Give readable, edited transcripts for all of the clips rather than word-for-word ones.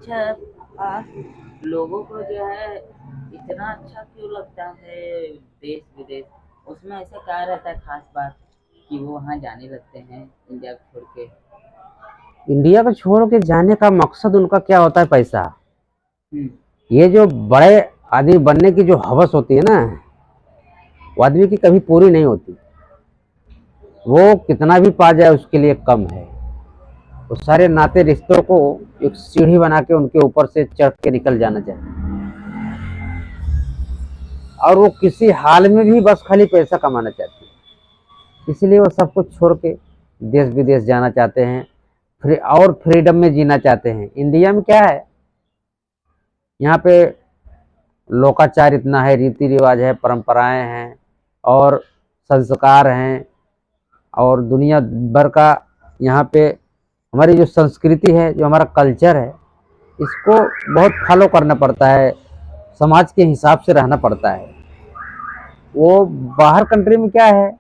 अच्छा, आ, लोगों को जो है इतना अच्छा क्यों लगता है देश विदेश? उसमें ऐसा क्या रहता है खास बात कि वो वहाँ जाने लगते हैं इंडिया को छोड़ के? इंडिया को छोड़ के जाने का मकसद उनका क्या होता है? पैसा। हम्म। ये जो बड़े आदमी बनने की जो हवस होती है ना, वो आदमी की कभी पूरी नहीं होती। वो कितना भी पा जाए उसके लिए कम है। वो सारे नाते रिश्तों को एक सीढ़ी बना के उनके ऊपर से चढ़ के निकल जाना चाहिए। और वो किसी हाल में भी बस खाली पैसा कमाना चाहती है, इसलिए वो सब कुछ छोड़ के देश विदेश जाना चाहते हैं। और फ्रीडम में जीना चाहते हैं। इंडिया में क्या है, यहाँ पे लोकाचार इतना है, रीति रिवाज है, परंपराएं हैं और संस्कार हैं और दुनिया भर का यहाँ पे हमारी जो संस्कृति है, जो हमारा कल्चर है, इसको बहुत फॉलो करना पड़ता है। समाज के हिसाब से रहना पड़ता है। वो बाहर कंट्री में क्या है,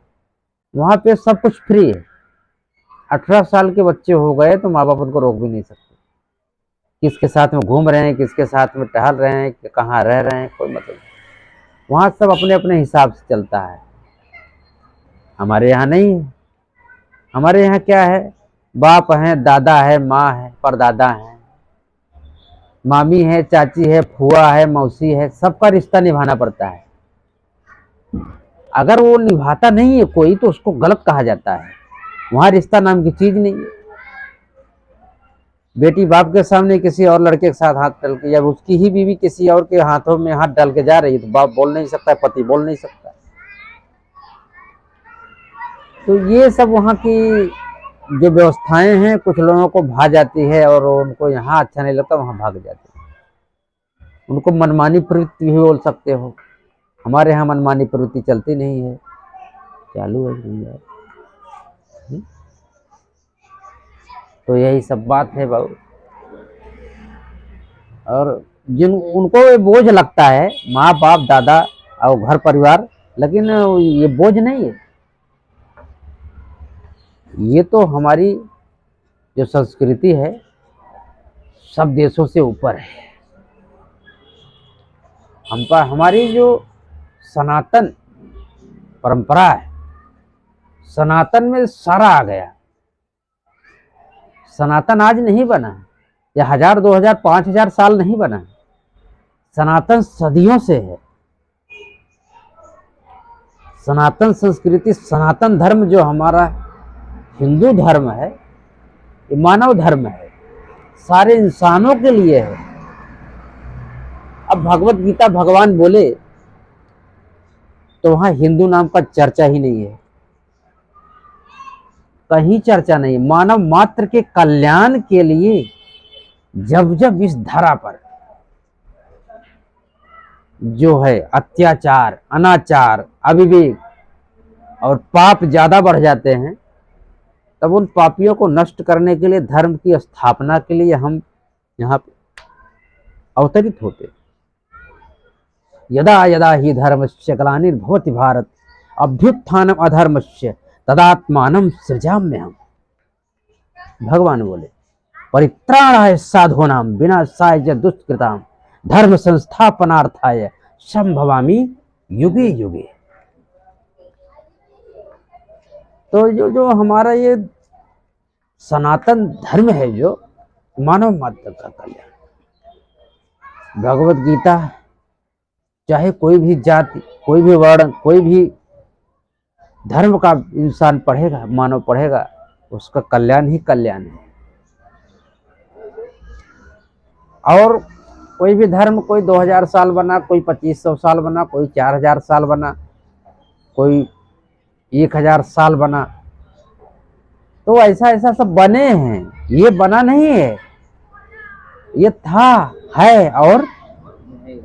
वहाँ पे सब कुछ फ्री है। 18 साल के बच्चे हो गए तो माँ बाप उनको रोक भी नहीं सकते। किसके साथ में घूम रहे हैं, किसके साथ में टहल रहे हैं, कि कहाँ रह रहे हैं, कोई मतलब नहीं। वहाँ सब अपने अपने हिसाब से चलता है। हमारे यहाँ नहीं है। हमारे यहाँ क्या है, बाप है, दादा है, माँ है, परदादा है, मामी है, चाची है, फुआ है, मौसी है, सबका रिश्ता निभाना पड़ता है। अगर वो निभाता नहीं है कोई तो उसको गलत कहा जाता है। वहाँ रिश्ता नाम की चीज नहीं है। बेटी बाप के सामने किसी और लड़के के साथ हाथ डाल के, जब उसकी ही बीवी किसी और के हाथों में हाथ डाल के जा रही है तो बाप बोल नहीं सकता, पति बोल नहीं सकता। तो ये सब वहाँ की जो व्यवस्थाएं हैं, कुछ लोगों को भा जाती है और उनको यहाँ अच्छा नहीं लगता, वहाँ भाग जाते हैं। उनको मनमानी प्रवृत्ति भी बोल सकते हो। हमारे यहाँ मनमानी प्रवृत्ति चलती नहीं है। चालू है भैया। तो यही सब बात है बाबू। और जिन उनको ये बोझ लगता है, माँ बाप दादा और घर परिवार, लेकिन ये बोझ नहीं है। ये तो हमारी जो संस्कृति है सब देशों से ऊपर है। हम पर हमारी जो सनातन परंपरा है, सनातन में सारा आ गया। सनातन आज नहीं बना, या 1000 2000 5000 साल नहीं बना। सनातन सदियों से है। सनातन संस्कृति, सनातन धर्म जो हमारा हिंदू धर्म है, ये मानव धर्म है, सारे इंसानों के लिए है। अब भगवत गीता भगवान बोले तो वहां हिंदू नाम का चर्चा ही नहीं है, कहीं चर्चा नहीं। मानव मात्र के कल्याण के लिए जब जब इस धरा पर जो है अत्याचार, अनाचार, अविवेक और पाप ज्यादा बढ़ जाते हैं, तब उन पापियों को नष्ट करने के लिए, धर्म की स्थापना के लिए हम यहाँ पे अवतरित होते। यदा यदा ही धर्मस्य ग्लानिर्भवति भारत अभ्युत्थानम अधर्मस्य तदात्मानं सृजाम्यहम्। भगवान बोले, परित्राणाय साधूनां विनाशाय च दुष्कृतां धर्म संस्थापनार्थाय संभवामि युगे युगे। तो जो हमारा ये सनातन धर्म है, जो मानव मात्र का कल्याण, भगवत गीता चाहे कोई भी जाति, कोई भी वर्ण, कोई भी धर्म का इंसान पढ़ेगा, मानव पढ़ेगा, उसका कल्याण ही कल्याण है। और कोई भी धर्म, कोई 2000 साल बना, कोई 2500 साल बना, कोई 4000 साल बना, कोई 1000 साल बना, तो ऐसा ऐसा सब बने हैं। ये बना नहीं है, ये था, है और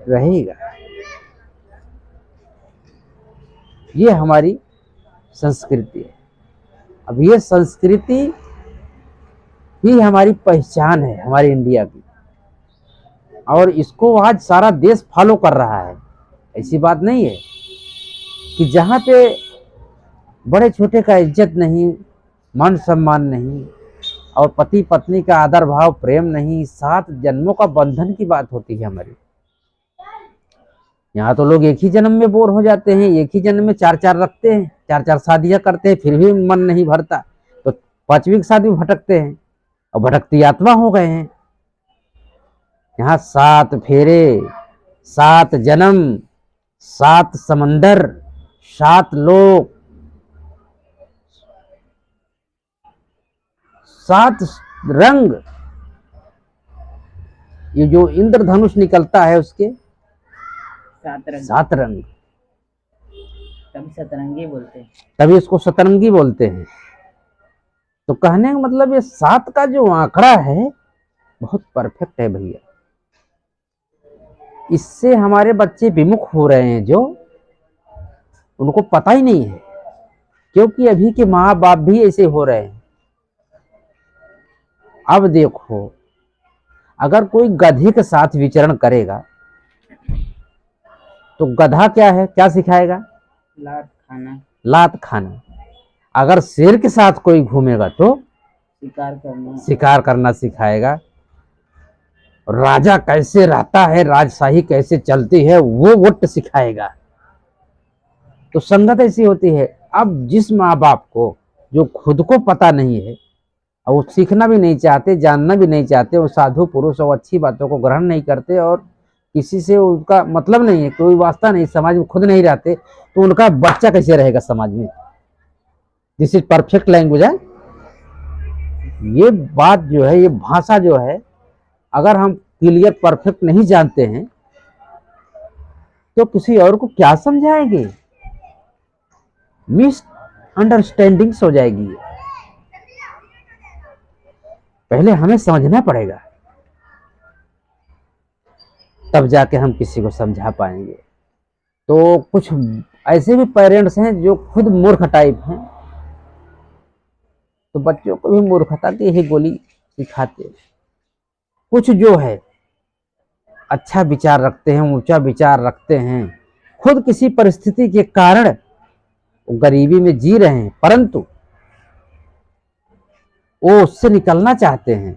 रहेगा। ये हमारी संस्कृति है। अब ये संस्कृति ही हमारी पहचान है, हमारी इंडिया की, और इसको आज सारा देश फॉलो कर रहा है। ऐसी बात नहीं है कि जहाँ पे बड़े छोटे का इज्जत नहीं, मान सम्मान नहीं, और पति पत्नी का आदर भाव, प्रेम नहीं, 7 जन्मों का बंधन की बात होती है हमारी। यहाँ तो लोग एक ही जन्म में बोर हो जाते हैं, एक ही जन्म में 4-4 रखते हैं, 4-4 शादियां करते हैं, फिर भी मन नहीं भरता, तो 5वीं शादी में भटकते हैं और भटकती आत्मा हो गए हैं। यहाँ 7 फेरे, 7 जन्म, 7 समंदर, 7 लोक, 7 रंग। ये जो इंद्रधनुष निकलता है उसके 7 रंग, तभी सतरंगी बोलते हैं। तभी इसको सतरंगी बोलते हैं। तो कहने का मतलब ये 7 का जो आंकड़ा है बहुत परफेक्ट है भैया। इससे हमारे बच्चे विमुख हो रहे हैं, जो उनको पता ही नहीं है, क्योंकि अभी के माँ बाप भी ऐसे हो रहे हैं। अब देखो, अगर कोई गधे के साथ विचरण करेगा तो गधा क्या है, क्या सिखाएगा? लात खाना, लात खाना। अगर शेर के साथ कोई घूमेगा तो शिकार करना सिखाएगा। राजा कैसे रहता है, राजशाही कैसे चलती है, वो वट सिखाएगा। तो संगत ऐसी होती है। अब जिस माँ बाप को जो खुद को पता नहीं है और वो सीखना भी नहीं चाहते, जानना भी नहीं चाहते, वो साधु पुरुष और अच्छी बातों को ग्रहण नहीं करते और किसी से उनका मतलब नहीं है, कोई वास्ता नहीं, समाज में खुद नहीं रहते, तो उनका बच्चा कैसे रहेगा समाज में? दिस इज परफेक्ट लैंग्वेज है। ये बात जो है, ये भाषा जो है, अगर हम क्लियर परफेक्ट नहीं जानते हैं तो किसी और को क्या समझाएंगे? मिस अंडरस्टैंडिंग्स हो जाएगी। पहले हमें समझना पड़ेगा, तब जाके हम किसी को समझा पाएंगे। तो कुछ ऐसे भी पेरेंट्स हैं जो खुद मूर्ख टाइप हैं, तो बच्चों को भी मूर्खता की ही गोली सिखाते हैं। कुछ जो है अच्छा विचार रखते हैं, ऊंचा विचार रखते हैं, खुद किसी परिस्थिति के कारण गरीबी में जी रहे हैं, परंतु वो उससे निकलना चाहते हैं,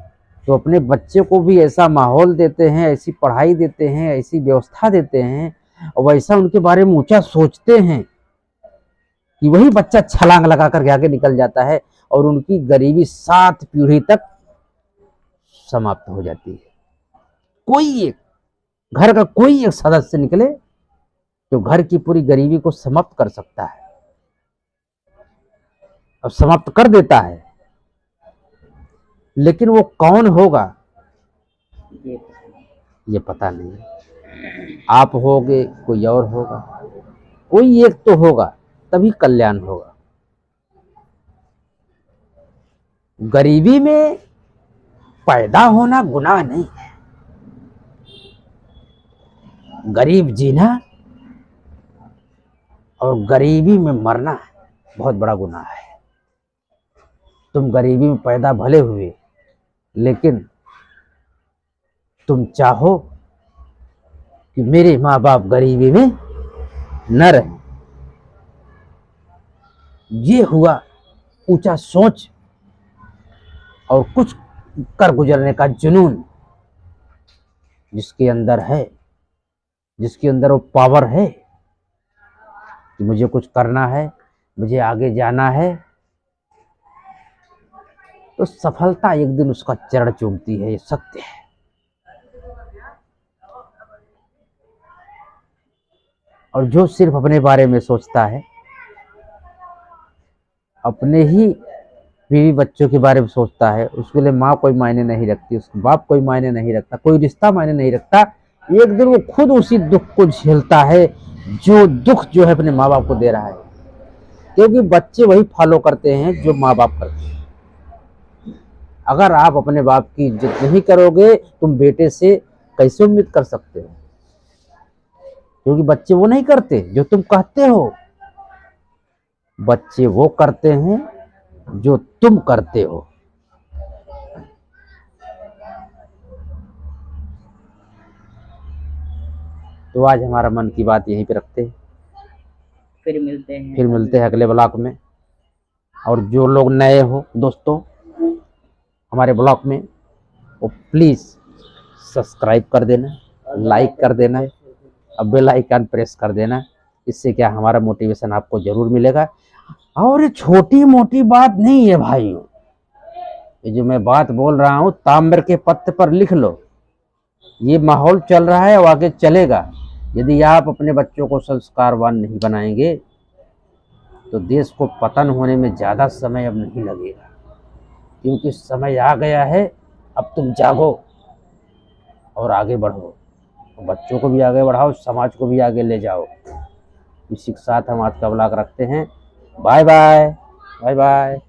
तो अपने बच्चे को भी ऐसा माहौल देते हैं, ऐसी पढ़ाई देते हैं, ऐसी व्यवस्था देते हैं और वैसा उनके बारे में ऊंचा सोचते हैं कि वही बच्चा छलांग लगा कर आगे निकल जाता है और उनकी गरीबी 7 पीढ़ी तक समाप्त हो जाती है। कोई एक घर का कोई एक सदस्य निकले जो घर की पूरी गरीबी को समाप्त कर सकता है और समाप्त कर देता है, लेकिन वो कौन होगा ये पता नहीं। आप होगे, कोई और होगा, कोई एक तो होगा, तभी कल्याण होगा। गरीबी में पैदा होना गुनाह नहीं है, गरीब जीना और गरीबी में मरना बहुत बड़ा गुनाह है। तुम गरीबी में पैदा भले हुए, लेकिन तुम चाहो कि मेरे माँ बाप गरीबी में न रहे, ये हुआ ऊंचा सोच और कुछ कर गुजरने का जुनून जिसके अंदर है, जिसके अंदर वो पावर है कि मुझे कुछ करना है, मुझे आगे जाना है, तो सफलता एक दिन उसका चरण चूमती है। ये सत्य है। और जो सिर्फ अपने बारे में सोचता है, अपने ही बीवी बच्चों के बारे में सोचता है, उसके लिए माँ कोई मायने नहीं रखती, उसका बाप कोई मायने नहीं रखता, कोई रिश्ता मायने नहीं रखता। एक दिन वो खुद उसी दुख को झेलता है जो दुख जो है अपने माँ बाप को दे रहा है, क्योंकि बच्चे वही फॉलो करते हैं जो माँ बाप करते हैं। अगर आप अपने बाप की इज्जत नहीं करोगे, तुम बेटे से कैसे उम्मीद कर सकते हो? क्योंकि बच्चे वो नहीं करते जो तुम कहते हो, बच्चे वो करते हैं जो तुम करते हो। तो आज हमारा मन की बात यहीं पे रखते हैं, फिर मिलते हैं अगले ब्लॉग में। और जो लोग नए हो दोस्तों, हमारे ब्लॉग में, वो प्लीज़ सब्सक्राइब कर देना, लाइक कर देना और बेल आइकन प्रेस कर देना। इससे क्या हमारा मोटिवेशन आपको ज़रूर मिलेगा। और ये छोटी मोटी बात नहीं है भाइयों, ये जो मैं बात बोल रहा हूँ ताम्र के पत्ते पर लिख लो। ये माहौल चल रहा है और आगे चलेगा। यदि आप अपने बच्चों को संस्कारवान नहीं बनाएंगे तो देश को पतन होने में ज़्यादा समय अब नहीं लगेगा, क्योंकि समय आ गया है। अब तुम जागो और आगे बढ़ो, बच्चों को भी आगे बढ़ाओ, समाज को भी आगे ले जाओ। इसी के साथ हम आज का ब्लॉग रखते हैं। Bye bye, bye bye.